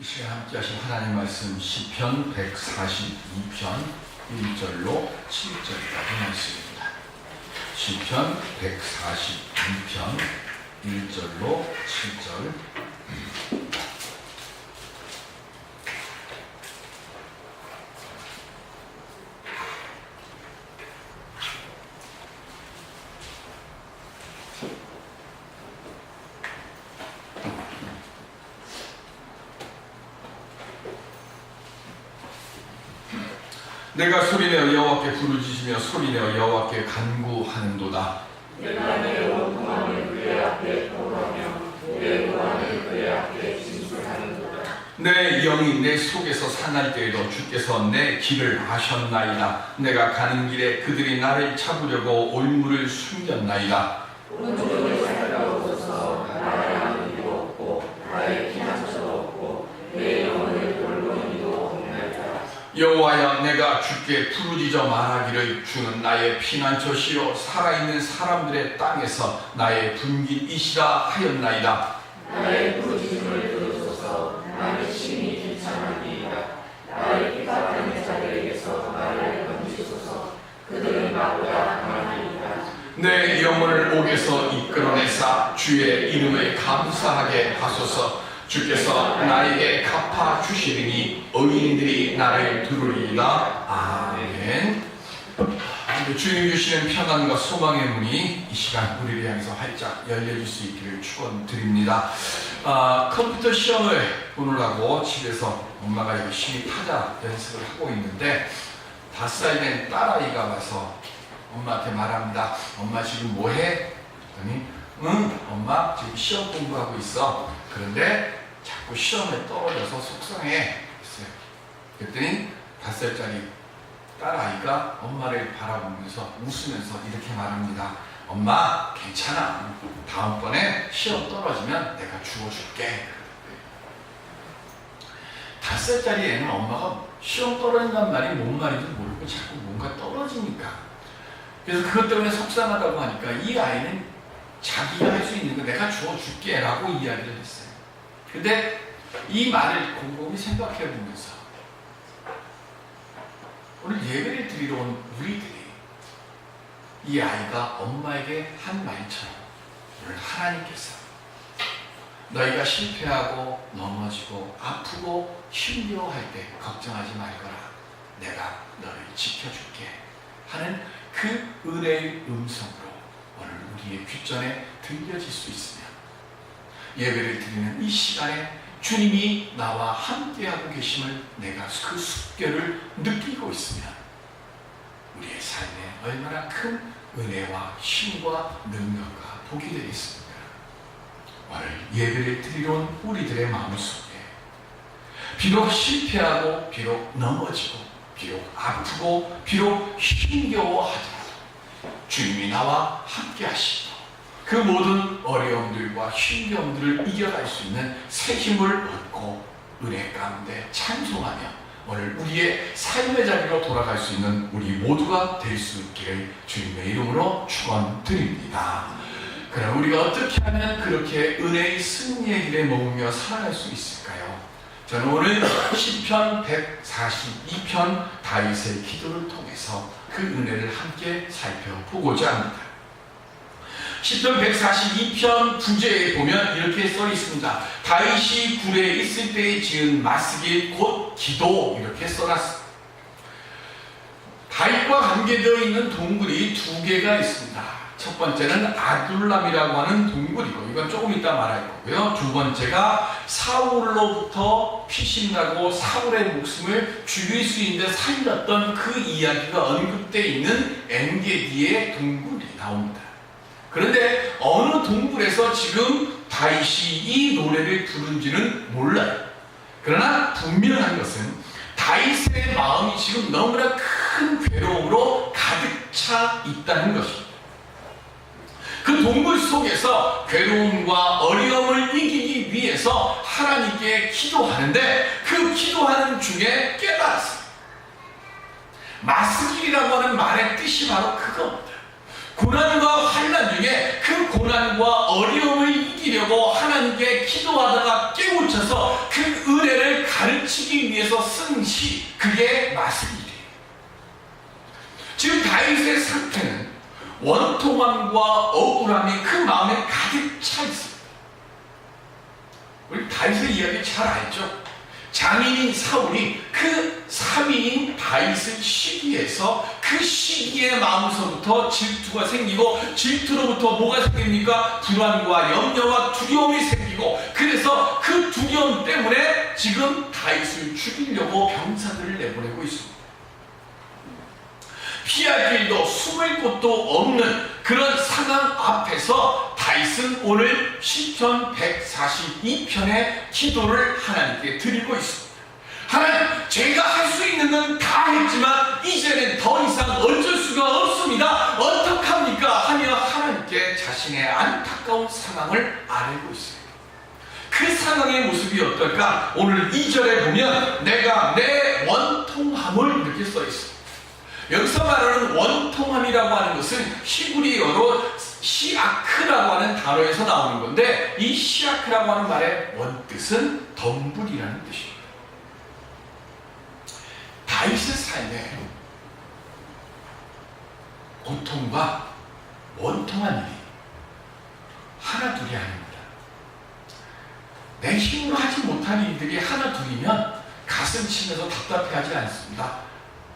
이 시간 함께 하신 하나님 말씀 시편 142편 1절로 7절까지 말씀입니다. 시편 142편 1절로 7절. 내가 소리내어 여호와께 부르짖으며 소리내어 여호와께 간구하는도다. 내가 내 원통함을 그의 앞에 토로하며 내 고난을 그의 앞에 진술하는도다. 내 영이 내 속에서 상할 때에도 주께서 내 길을 아셨나이다. 내가 가는 길에 그들이 나를 잡으려고 올무를 숨겼나이다. 오른쪽을 살펴보소서. 나의 아무리도 없고 나의 피난처도 없고 내 영혼을 돌보는 이도 없나이다. 여호와여, 내가 주께 부르짖어 말하기를 주는 나의 피난처시요 살아있는 사람들의 땅에서 나의 분깃이시라 하였나이다. 나의 부르짖음을 들으소서. 나의 심히 귀찮으니이다. 나의 핍박하는 자들에게서 나를 건지소서. 그들은 나보다 강하니이다. 내 영혼을 옥에서 이끌어내사 주의 이름을 감사하게 하소서. 주께서 나에게 갚아 주시리니 의인들이 나를 들으리이다. 아멘. 주님 주시는 평안과 소망의 문이 이 시간 우리를 향해서 활짝 열려질 수 있기를 축원드립니다. 컴퓨터 시험을 보느라고 집에서 엄마가 열심히 타자 연습을 하고 있는데 5살 된 딸아이가 와서 엄마한테 말합니다. 엄마 지금 뭐해? 그랬더니 응, 엄마 지금 시험 공부하고 있어. 그런데 자꾸 시험에 떨어져서 속상해 했어요. 그랬더니 5살짜리 딸아이가 엄마를 바라보면서 웃으면서 이렇게 말합니다. 엄마 괜찮아. 다음번에 시험 떨어지면 내가 주워줄게. 5살짜리 애는 엄마가 시험 떨어진다는 말이 뭔 말인지 모르고 자꾸 뭔가 떨어지니까. 그래서 그것 때문에 속상하다고 하니까 이 아이는 자기가 할 수 있는 거 내가 주워줄게 라고 이야기를 했어요. 근데 이 말을 곰곰이 생각해 보면서 오늘 예배를 드리러 온 우리들이 이 아이가 엄마에게 한 말처럼 오늘 하나님께서 너희가 실패하고 넘어지고 아프고 힘겨워할 때 걱정하지 말거라. 내가 너를 지켜줄게 하는 그 은혜의 음성으로 오늘 우리의 귓전에 들려질 수 있으면 예배를 드리는 이 시간에 주님이 나와 함께하고 계심을 내가 그 숙결을 느끼고 있으면 우리의 삶에 얼마나 큰 은혜와 힘과 능력과 복이 되겠습니까? 오늘 예배를 드리러 온 우리들의 마음속에 비록 실패하고 비록 넘어지고 비록 아프고 비록 힘겨워하더라도 주님이 나와 함께 하시고 그 모든 어려움들과 힘겨움들을 이겨갈 수 있는 새 힘을 얻고 은혜 가운데 찬송하며 오늘 우리의 삶의 자리로 돌아갈 수 있는 우리 모두가 될 수 있기를 주님의 이름으로 축원드립니다. 그럼 우리가 어떻게 하면 그렇게 은혜의 승리의 길에 머무며 살아갈 수 있을까요? 저는 오늘 시편 142편 다윗의 기도를 통해서 그 은혜를 함께 살펴보고자 합니다. 시편 142편 9제에 보면 이렇게 써 있습니다. 다윗이 굴에 있을 때에 지은 마스길 곧 기도 이렇게 써놨습니다. 다윗과 관계되어 있는 동굴이 2개가 있습니다. 첫 번째는 아둘람이라고 하는 동굴이고 이건 조금 이따 말할 거고요. 두 번째가 사울로부터 피신나고 사울의 목숨을 죽일 수 있는 데 살렸던 그 이야기가 언급되어 있는 엔게디의 동굴이 나옵니다. 그런데 어느 동굴에서 지금 다윗이 이 노래를 부른지는 몰라요. 그러나 분명한 것은 다윗의 마음이 지금 너무나 큰 괴로움으로 가득 차 있다는 것입니다. 그 동굴 속에서 괴로움과 어려움을 이기기 위해서 하나님께 기도하는데 그 기도하는 중에 깨달았어요. 마스길이라고 하는 말의 뜻이 바로 그겁니다. 고난과 환난 중에 그 고난과 어려움을 이기려고 하나님께 기도하다가 깨우쳐서 그 은혜를 가르치기 위해서 쓴 시, 그게 마슬이래요. 지금 다윗의 상태는 원통함과 억울함이 그 마음에 가득 차 있습니다. 우리 다윗의 이야기 잘 알죠? 장인인 사울이 그 3인인 다윗을 시기해서 그 시기의 마음서부터 질투가 생기고, 질투로부터 뭐가 생깁니까? 불안과 염려와 두려움이 생기고, 그래서 그 두려움 때문에 지금 다윗을 죽이려고 병사들을 내보내고 있습니다. 피할 길도 숨을 곳도 없는 그런 상황 앞에서 다윗은 오늘 시편 142편의 기도를 하나님께 드리고 있습니다. 하나님, 제가 할 수 있는 건 다 했지만 이제는 더 이상 어쩔 수가 없습니다. 어떡합니까? 하며 하나님께 자신의 안타까운 상황을 아뢰고 있습니다. 그 상황의 모습이 어떨까? 오늘 2절에 보면 내가 내 원통함을 이렇게 써 있습니다. 여기서 말하는 원통함이라고 하는 것은 히브리어로 시아크라고 하는 단어에서 나오는 건데, 이 시아크라고 하는 말의 원뜻은 덤불이라는 뜻입니다. 다윗의 삶에 고통과 원통한 일이 하나 둘이 아닙니다. 내 힘으로 하지 못할 일들이 하나 둘이면 가슴 치면서 답답해하지 않습니다.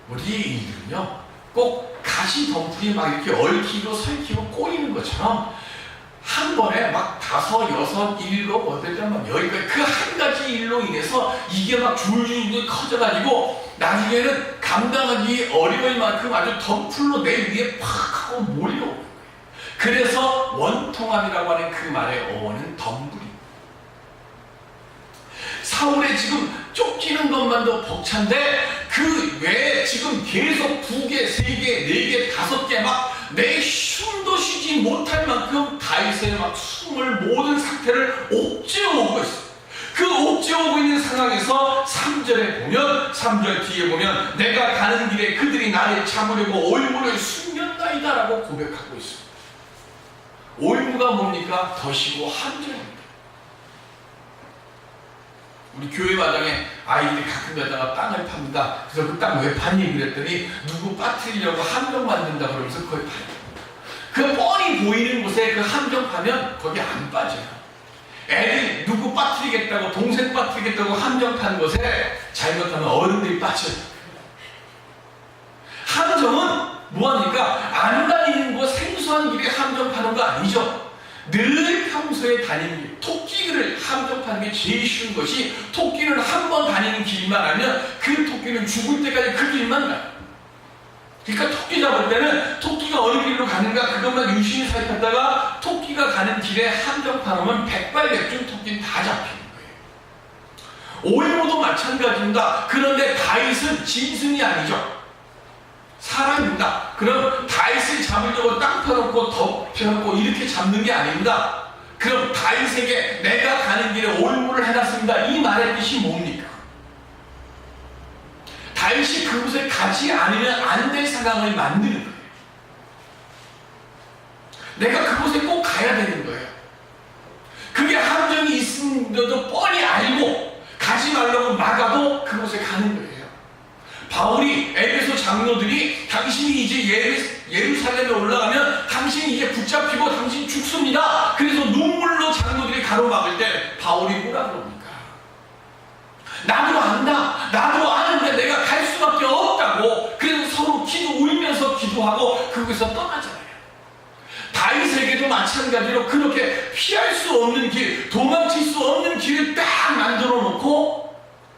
우리의 일들은요, 꼭 가시 덤불이 막 이렇게 얽히고 설키고 꼬이는 것처럼 한 번에 막 5, 6, 7, 어떨 때는 막 여기까지 그 한 가지 일로 인해서 이게 막 줄줄줄 커져가지고 나중에는 감당하기 어려울 만큼 아주 덤불로 내 위에 팍 하고 몰려오는 거예요. 그래서 원통함이라고 하는 그 말의 어원은 덤불입니다. 사울의 지금 쫓기는 것만도 벅찬데 그 외에 지금 계속 2개, 3개, 4개, 5개 막 내 숨도 쉬지 못할 만큼 다윗의 막 숨을 모든 상태를 옥죄어오고 있어요. 그 옥죄어오고 있는 상황에서 3절에 보면, 3절 뒤에 보면 내가 가는 길에 그들이 나를 잡으려고 올무를 숨겼나이다 라고 고백하고 있습니다. 올무가 뭡니까? 덫이고 함정입니다. 우리 교회 마당에 아이들이 가끔 가다가 땅을 팝니다. 그래서 그 땅 왜 파니? 그랬더니 누구 빠뜨리려고 함정 만든다 그러면서 거기 파요. 그 뻔히 보이는 곳에 그 함정 파면 거기 안 빠져요. 애들 누구 빠뜨리겠다고, 동생 빠뜨리겠다고 함정 파는 곳에 잘못하면 어른들이 빠져요. 함정은 뭐합니까? 안 다니는 곳, 생소한 길에 함정 파는 거 아니죠. 늘 평소에 다니는 길, 토끼를 함정파는 게 제일 쉬운 것이, 토끼는 한 번 다니는 길만 하면 그 토끼는 죽을 때까지 그 길만 가요. 그러니까 토끼 잡을 때는 토끼가 어느 길로 가는가 그것만 유심히 살폈다가 토끼가 가는 길에 함정파 놓으면 백발백중 토끼는 다 잡히는 거예요. 올무도 마찬가지입니다. 그런데 다윗은 짐승이 아니죠. 사람입니다. 그럼 다윗을 잡으려고 땅 펴놓고 덮여놓고 이렇게 잡는 게 아닙니다. 그럼 다윗에게 내가 가는 길에 올무를 해놨습니다. 이 말의 뜻이 뭡니까? 다윗이 그곳에 가지 않으면 안 될 상황을 만드는 거예요. 내가 그곳에 꼭 가야 되는 거예요. 그게 함정이 있음에도 뻔히 알고 가지 말라고 막아도 그곳에 가는 거예요. 바울이 에베소 장로들이 당신이 이제 예루살렘에 올라가면 당신이 이제 붙잡히고 당신 죽습니다. 그래서 눈물로 장로들이 가로막을 때 바울이 뭐라 그럽니까? 나도 안다. 나도 아는데 내가 갈 수밖에 없다고. 그래서 서로 울면서 기도하고 그곳에서 떠나잖아요. 다윗에게도 마찬가지로 그렇게 피할 수 없는 길, 도망칠 수 없는 길을 딱 만들어 놓고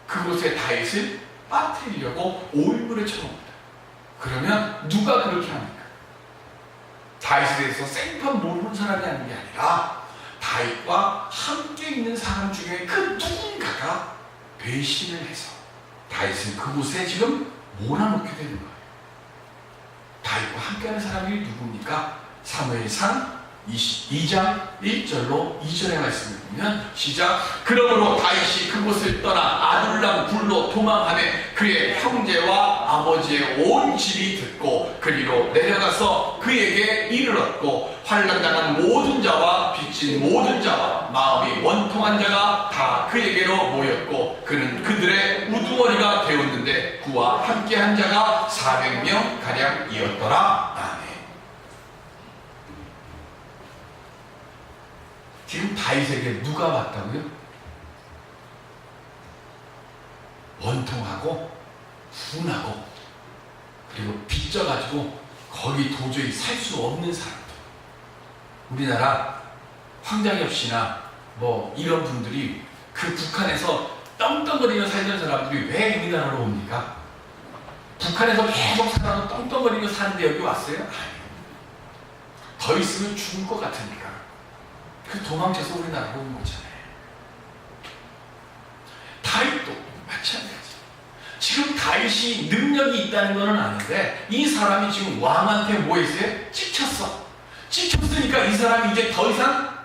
그곳에 다윗을 빠뜨리려고 올무를 쳐놓습니다. 그러면 누가 그렇게 합니까? 다윗에 대해서 생판 모르는 사람이 하는 게 아니라 다윗과 함께 있는 사람 중에 그 누군가가 배신을 해서 다윗을 그곳에 지금 몰아넣게 되는 거예요. 다윗과 함께하는 사람이 누굽니까? 사무엘상 22장 1절로 2절의 말씀을 보면 시작. 그러므로 다윗이 그곳을 떠나 아둘람 굴로 도망하매 그의 형제와 아버지의 온 집이 듣고 그리로 내려가서 그에게 이르렀고 환난당한 모든 자와 빚진 모든 자와 마음이 원통한 자가 다 그에게로 모였고 그는 그들의 우두머리가 되었는데 그와 함께한 자가 400명 가량이었더라. 아멘. 지금 다윗에게 누가 왔다고요? 원통하고 분하고 그리고 빚져가지고 거기 도저히 살 수 없는 사람들. 우리나라 황장엽 씨나 뭐 이런 분들이 그 북한에서 떵떵거리며 살던 사람들이 왜 우리나라로 옵니까? 북한에서 계속 살아서 떵떵거리며 사는데 여기 왔어요? 아니요. 더 있으면 죽을 것 같으니까. 그 도망쳐서 우리나라로 온 거잖아요. 다윗도 마찬가지. 지금 다윗이 능력이 있다는 것은 아는데 이 사람이 지금 왕한테 뭐 했어요? 찍혔어. 찍혔으니까 이 사람이 이제 더 이상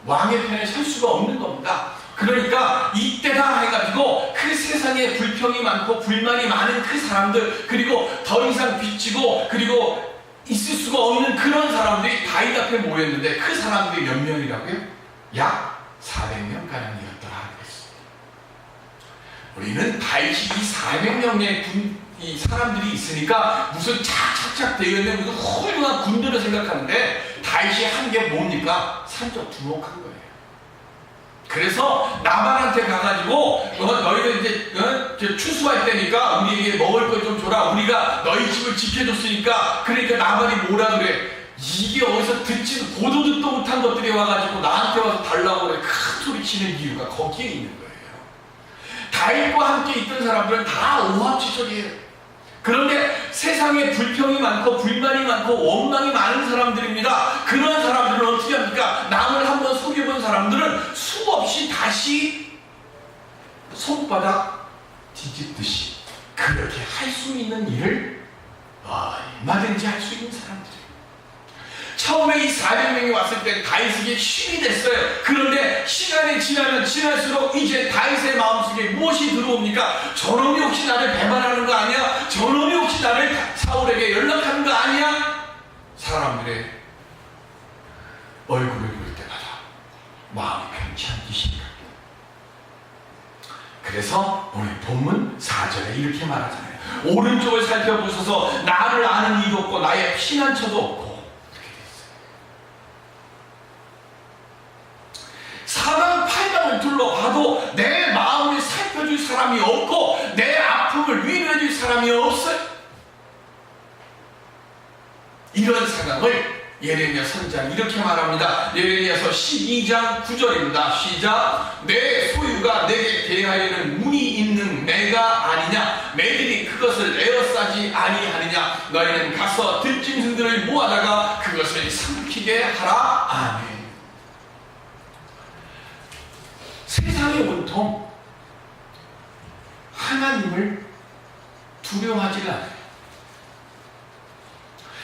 왕의 편에 설 수가 없는 겁니다. 그러니까 이때다 해가지고 그 세상에 불평이 많고 불만이 많은 그 사람들, 그리고 더 이상 빚지고 그리고 있을 수가 없는 그런 사람들이 다윗 앞에 모였는데 그 사람들이 몇 명이라고요? 약 400명 가량이었더라 그랬습니다. 우리는 다윗이 이 400명의 이 사람들이 있으니까 무슨 착착착 되어 있는 무슨 훌륭한 군대를 생각하는데 다윗이 한 게 뭡니까? 산적 두목한 거예요. 그래서 나만한테 가가지고 너희들 이제 추수할 때니까 우리에게 먹을 것 좀 줘라. 우리가 너희 집을 지켜줬으니까. 그러니까 나만이 뭐라 그래? 이게 어디서 보도 듣도 못한 것들이 와가지고 나한테 와서 달라고 그래. 큰 소리 치는 이유가 거기에 있는 거예요. 다윗과 함께 있던 사람들은 다 오합지졸이에요. 그런데 세상에 불평이 많고 불만이 많고 원망이 많은 사람들입니다. 그런 사람들은 어떻게 합니까? 남을 한번 속여본 사람들은 수없이 다시 손바닥 뒤집듯이 그렇게 할 수 있는 일을 얼마든지 할 수 있는 사람들이에요. 처음에 이 400명이 왔을 때 다윗에게 힘이 됐어요. 그런데 시간이 지나면 지날수록 이제 다윗의 마음속에 무엇이 들어옵니까? 저놈이 혹시 나를 배반하는 거 아니야? 저놈이 혹시 나를 사울에게 연락하는 거 아니야? 사람들의 얼굴을 볼 때마다 마음이 편치 않기 시작합니다. 그래서 오늘 본문 4절에 이렇게 말하잖아요. 오른쪽을 살펴보셔서 나를 아는 이도 없고 나의 피난처도 없고 사방팔방을 둘러봐도 내 마음을 살펴줄 사람이 없고 내 아픔을 위로해줄 사람이 없어요. 이런 상황을 예레미야 선지자는 이렇게 말합니다. 예레미야서 12장 9절입니다. 시작. 내 소유가 내게 대하여는 문이 있는 매가 아니냐? 매들이 그것을 에워싸지 아니하느냐? 너희는 가서 들짐승들을 모아다가 그것을 삼키게 하라. 아멘. 세상의 온통 하나님을 두려워하지 않아요.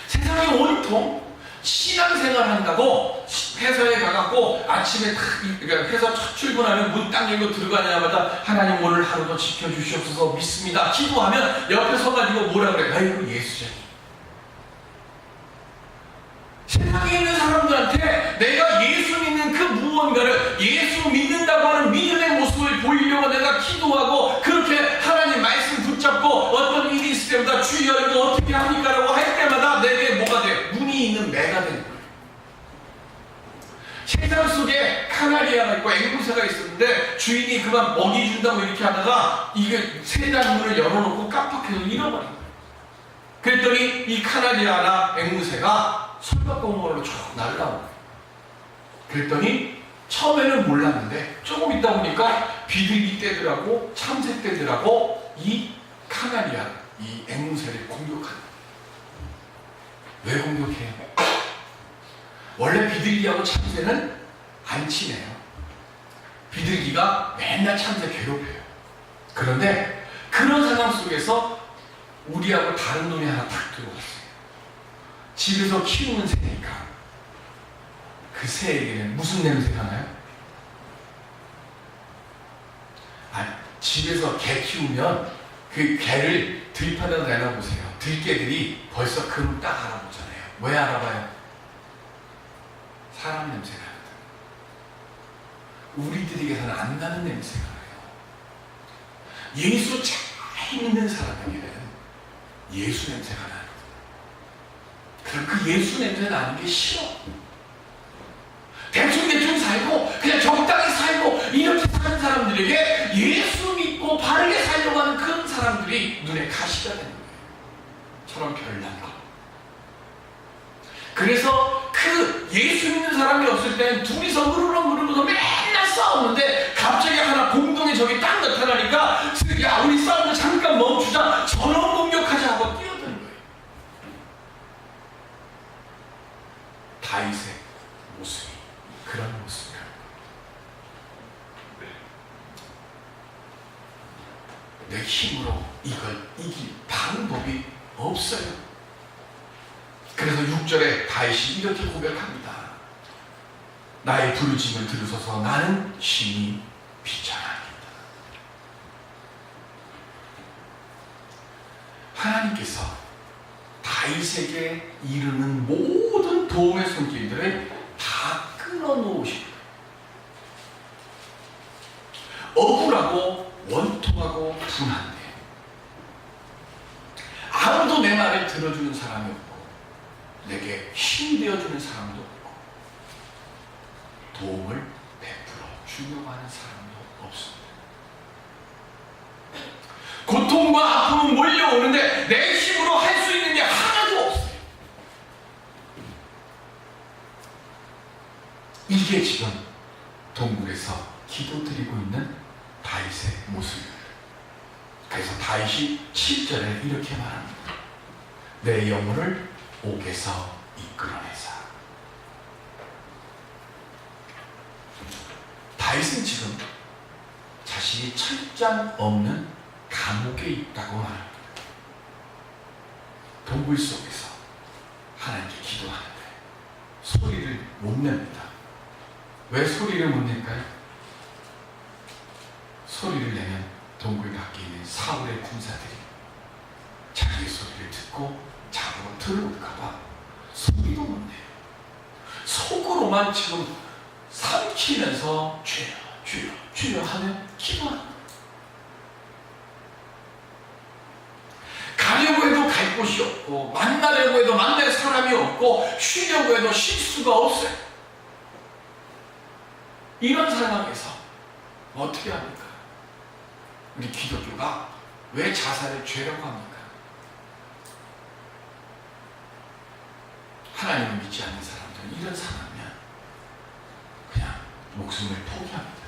세상의 온통 신앙생활 한다고 회사에 가갖고 아침에 그러니까 회사 첫 출근하면 문 딱 열고 들어가자마자 하나님 오늘 하루도 지켜주시옵소서 믿습니다. 기도하면 옆에 서가지고 뭐라 그래? 아이고 예수잖니. 세상에 있는 사람들한테 내가 예수 믿는 그 무언가를 예수 믿는다고 하는 믿음의 모습을 보이려고 내가 기도하고 그렇게 하나님 말씀 붙잡고 어떤 일이 있을 때마다 주여 이거 어떻게 합니까? 라고 할 때마다 내게 뭐가 돼? 문이 있는 매가 되는 거예요. 세상 속에 카나리아가 있고 앵무새가 있었는데 주인이 그만 먹이 준다고 이렇게 하다가 이게 세장 문을 열어놓고 깜빡해서 잃어버린 거예요. 그랬더니 이 카나리아나 앵무새가 솔밭공원으로 쭉 날라온 거예요. 그랬더니 처음에는 몰랐는데 조금 있다 보니까 비둘기 떼들하고 참새 떼들하고 이 카나리아, 이 앵무새를 공격하는 거예요. 왜 공격해요? 원래 비둘기하고 참새는 안 친해요. 비둘기가 맨날 참새 괴롭혀요. 그런데 그런 상황 속에서 우리하고 다른 놈이 하나 탁 들어왔어요. 집에서 키우는 새니까 그 새에게는 무슨 냄새가 나요? 집에서 개 키우면 그 개를 들판에다 내놔보세요. 들개들이 벌써 그걸 딱 알아보잖아요. 왜 알아봐요? 사람 냄새가 나거든. 우리들에게서는 안 나는 냄새가 나요. 예수 잘 믿는 사람에게는 예수 냄새가 나거든. 그럼 그 예수 냄새 나는 게 싫어. 대충 살고 그냥 적당히 살고 이렇게 사는 사람들에게 예수 믿고 바르게 살려고 하는 그런 사람들이 눈에 가시가 되는 거예요. 저런 별난 거. 그래서 그 예수 믿는 사람이 없을 때는 둘이서 으르렁으르면서 맨날 싸우는데 갑자기 하나 공동의 적이 딱 나타나니까 야 우리 싸움을 잠깐 멈추자, 전원 공격하자 하고 뛰어드는 거예요. 다윗의 모습이 그런 모습이에요. 내 힘으로 이걸 이길 방법이 없어요. 그래서 6절에 다윗이 이렇게 고백합니다. 나의 부르짐을 들으소서. 나는 심히 비천합니다. 하나님께서 다윗에게 이르는 모든 도움의 손길들을 다 끊어놓으십니다. 억울하고 원통하고 분한데 아무도 내 말을 들어주는 사람이 없고 내게 힘이 되어주는 사람도 없고 도움을 베풀어 주려고 하는 사람도 없습니다. 고통과 아픔은 몰려오는데 내 힘으로 할 수 있는 게 하나도 없어요. 이게 지금 동굴에서 기도드리고 있는 다윗의 모습입니다. 그래서 다윗이 7절에 이렇게 말합니다. 내 영혼을 옥에서 이끌어내사. 다윗은 지금 자신이 철장 없는 감옥에 있다고 말합니다. 동굴 속에서 하나님께 기도하는데 소리를 못 냅니다. 왜 소리를 못 낼까요? 소리를 내면 동굴 밖에 있는 사울의 군사들이 자기의 소리를 듣고 잡으러 들어올까봐 소리도 못 내요. 속으로만 지금 삼키면서 주여 주여 주여 하는 기도하는 거예요. 가려고 해도 갈 곳이 없고 만나려고 해도 만날 사람이 없고 쉬려고 해도 쉴 수가 없어요. 이런 상황에서 어떻게 합니까? 우리 기독교가 왜 자살을 죄라고 합니까? 하나님을 믿지 않는 사람들은 이런 상황이면 그냥 목숨을 포기합니다.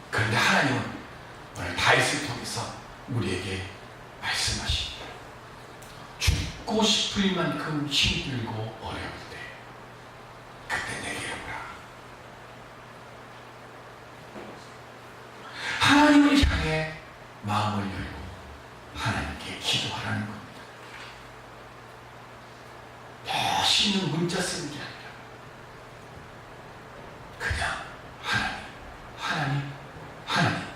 그런데 하나님은 오늘 다윗을 통해서 우리에게 말씀하십니다. 죽고 싶을 만큼 힘들고 어려울 때 그때 내게 오라. 하나님을 향해 마음을 열고 하나님께 기도하라는 겁니다. 멋있는 문자 쓰는 게 아니라 그냥 하나님, 하나님, 하나님.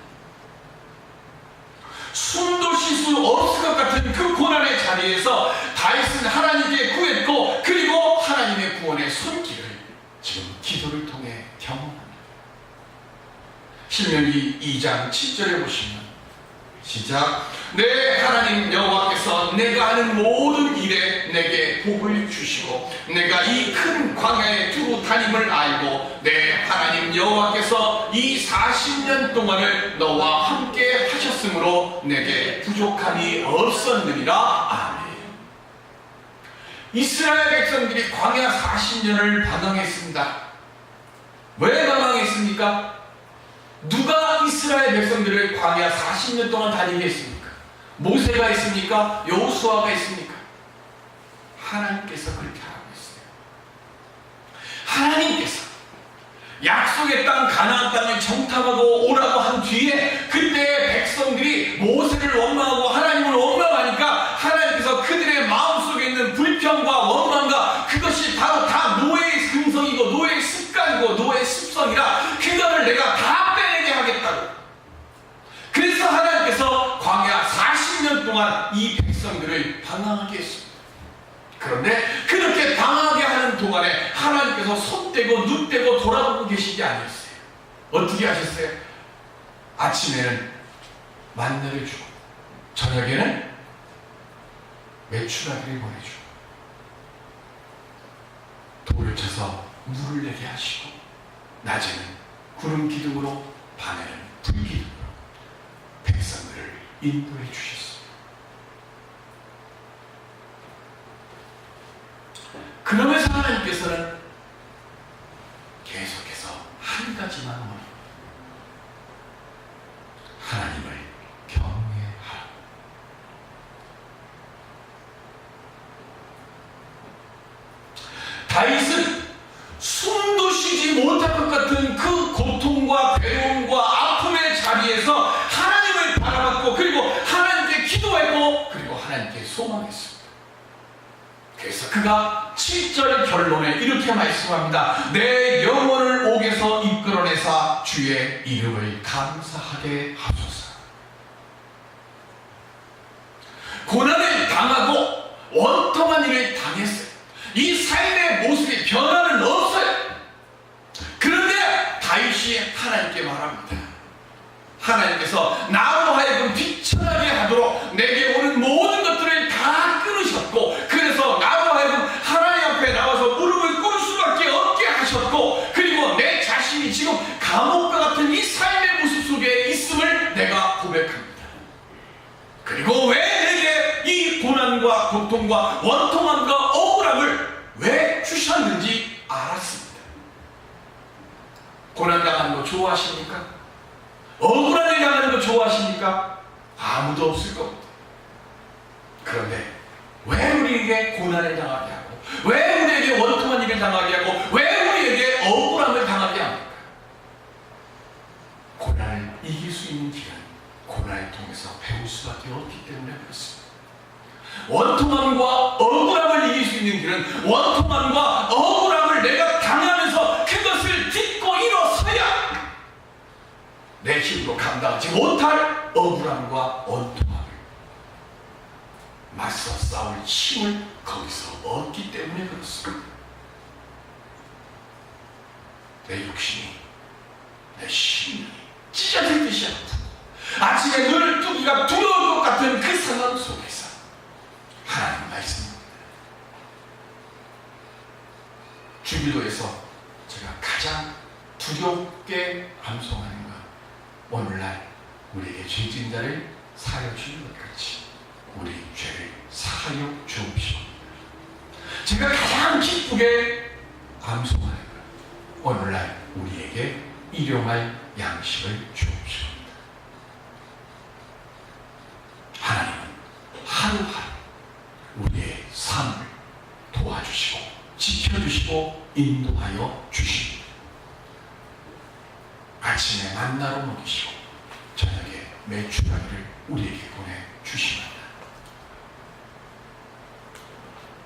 숨도 쉴 수 없을 것 같은 그 고난의 자리에서 다윗은 하나님께 구했고 그리고 하나님의 구원의 손길을 지금 기도를 통해 경험합니다. 신명기 2장 7절에 보시면 시작. 내 하나님 여호와께서 내가 하는 모든 일에 내게 복을 주시고 내가 이 큰 광야에 두루 다님을 알고 내 하나님 여호와께서 이 40년 동안을 너와 함께 하셨으므로 내게 부족함이 없었느니라. 아멘. 이스라엘 백성들이 광야 40년을 방황했습니다. 왜 방황했습니까? 누가 이스라엘 백성들을 광야 40년 동안 다니게 했습니까? 모세가 했습니까? 여호수아가 했습니까? 하나님께서 그렇게 하고 있어요. 하나님께서 약속의 땅 가나안 땅을 정탐하고 오라고 한 뒤에 그때 백성들이 모세를 원망하고 하나님을 원망하니까 하나님께서 그들의 마음속에 있는 불평, 불평과 원망과 그것이 바로 다 노예의 근성이고 노예의 습관이고 노예의 습성이라 그거를 내가 다 빼내게 하겠다고. 그래서 하나님께서 광야 40년 동안 이 백성들을 방황하게 했습니다. 그런데 그렇게 방황하게 하는 동안에 하나님께서 손 떼고 눈 떼고 돌아보고 계시지 아니었어요. 어떻게 하셨어요? 아침에는 만나를 주고 저녁에는 메추라기를 보내주고 돌을 쳐서 물을 내게 하시고 낮에는 구름 기둥으로 밤에는 불 기둥으로 백성들을 인도해 주셨습니다. 그러면서 하나님께서는 계속해서 한 가지만 원합니다. 하나님을 경외하라. 다윗은 숨도 쉬지 못할 것 같은 그 고통과 괴로움과 아픔의 자리에서 하나님을 바라봤고 그리고 하나님께 기도했고 그리고 하나님께 소망했습니다. 그래서 그가 7절 결론에 이렇게 말씀합니다. 내 영혼을 옥에서 이끌어내사 주의 이름을 감사하게 하소서. 고난을 당하고 원통한 일을 당했어요. 이 삶의 모습이 변화는 없어요. 그런데 다윗이 하나님께 말합니다. 하나님께서 나로 하여금 비천하게 하도록 내게 오는 모든 것들을 다 끊으셨고 그래서 나로 하여금 하나님 앞에 나와서 무릎을 꿇을 수밖에 없게 하셨고 그리고 내 자신이 지금 감옥과 같은 이 삶의 모습 속에 있음을 내가 고백합니다. 그리고 왜 내게 이 고난과 고통과 원통함과 억울함을 왜 주셨는지 알았습니다. 고난당하는 거 좋아하십니까? 억울한 일 당하는 거 좋아하십니까? 아무도 없을 겁니다. 그런데 왜 우리에게 고난을 당하게 하고 왜 우리에게 원통한 일을 당하게 하고 왜 우리에게 억울함을 당하게 합니까? 고난을 이길 수 있는 길은 고난을 통해서 배울 수밖에 없기 때문에 그렇습니다. 원통함과 억울함을 이길 수 있는 길은 원통함과 억울함을 내가 당하면서 그것을 딛고 일어서야 내 힘으로 감당하지 못할 억울함과 원통함을 맞서 싸울 힘을 거기서 얻기 때문에 그렇습니다. 내 욕심이 내 심령이 찢어질 듯이 아프고 아침에 눈을 뜨기가 두려울 것 같은 그 상황 속에서 하나님 말씀입니다. 주기도에서 제가 가장 두렵게 암송하는 것, 오늘날 우리에게 죄진 자를 사하여 주는 것 같이 우리 죄를 사하여 주옵시고, 제가 가장 기쁘게 암송하는 것, 오늘날 우리에게 일용할 양식을 주옵시고. 하나님은 하루하루 우리의 삶을 도와주시고 지켜주시고 인도하여 주십니다. 아침에 만나로 먹이시고 저녁에 메추라기를 우리에게 보내주십니다.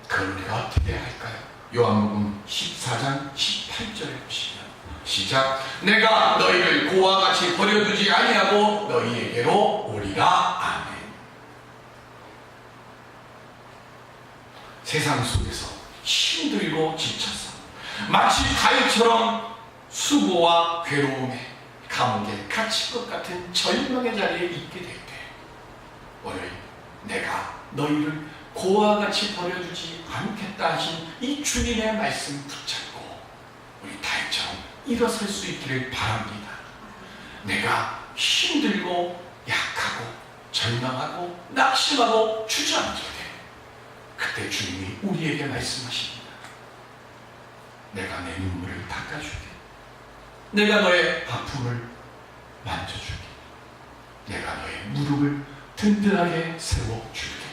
그럼 우리가 어떻게 할까요? 요한복음 14장 18절에 보시면 시작. 내가 너희를 고와 같이 버려두지 아니하고 너희에게로 오리라. 아멘. 세상 속에서 힘들고 지쳐서 마치 다윗처럼 수고와 괴로움에 감옥에 갇힐 것 같은 절망의 자리에 있게 될 때, 오늘 내가 너희를 고와 같이 버려두지 않겠다 하신 이 주님의 말씀 붙잡고 우리 다윗처럼 일어설 수 있기를 바랍니다. 내가 힘들고 약하고 절망하고 낙심하고 주저앉을 때 그때 주님이 우리에게 말씀하십니다. 내가 내 눈물을 닦아줄게. 내가 너의 아픔을 만져줄게. 내가 너의 무릎을 든든하게 세워줄게.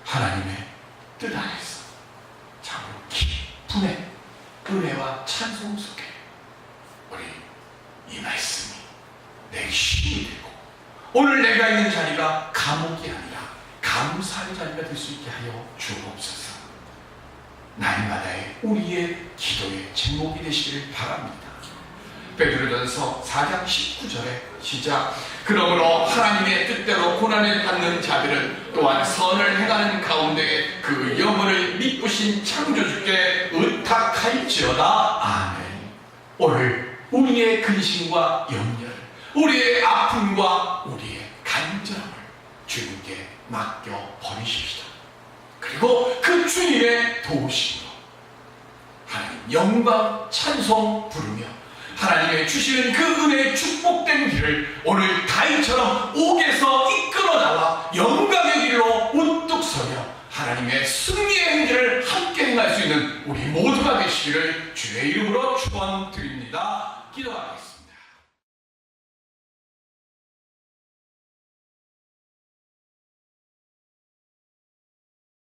하나님의 뜻 안에서 참으로 기쁨의 은혜와 찬송 속에 우리 이 말씀이 내 힘이 되고 오늘 내가 있는 자리가 감옥이 아니라 감옥이 감사의 자리가 될 수 있게 하여 주옵소서. 날마다의 우리의 기도의 제목이 되시길 바랍니다. 베드로전서 4장 19절의 시작. 그러므로 하나님의 뜻대로 고난을 받는 자들은 또한 선을 행하는 가운데 그 영혼을 미쁘신 창조주께 의탁할지어다. 아멘. 오늘 우리의 근심과 염려를, 우리의 아픔과 우리의 간절함을 주님께 맡겨 버리십시다. 그리고 그 주님의 도우심으로 하나님 영광 찬송 부르며 하나님의 주시는 그 은혜의 축복된 길을 오늘 다윗처럼 옥에서 이끌어 나와 영광의 길로 우뚝 서며 하나님의 승리의 행진을 함께 행할 수 있는 우리 모두가 되시기를 주의 이름으로 축원드립니다. 기도하겠습니다.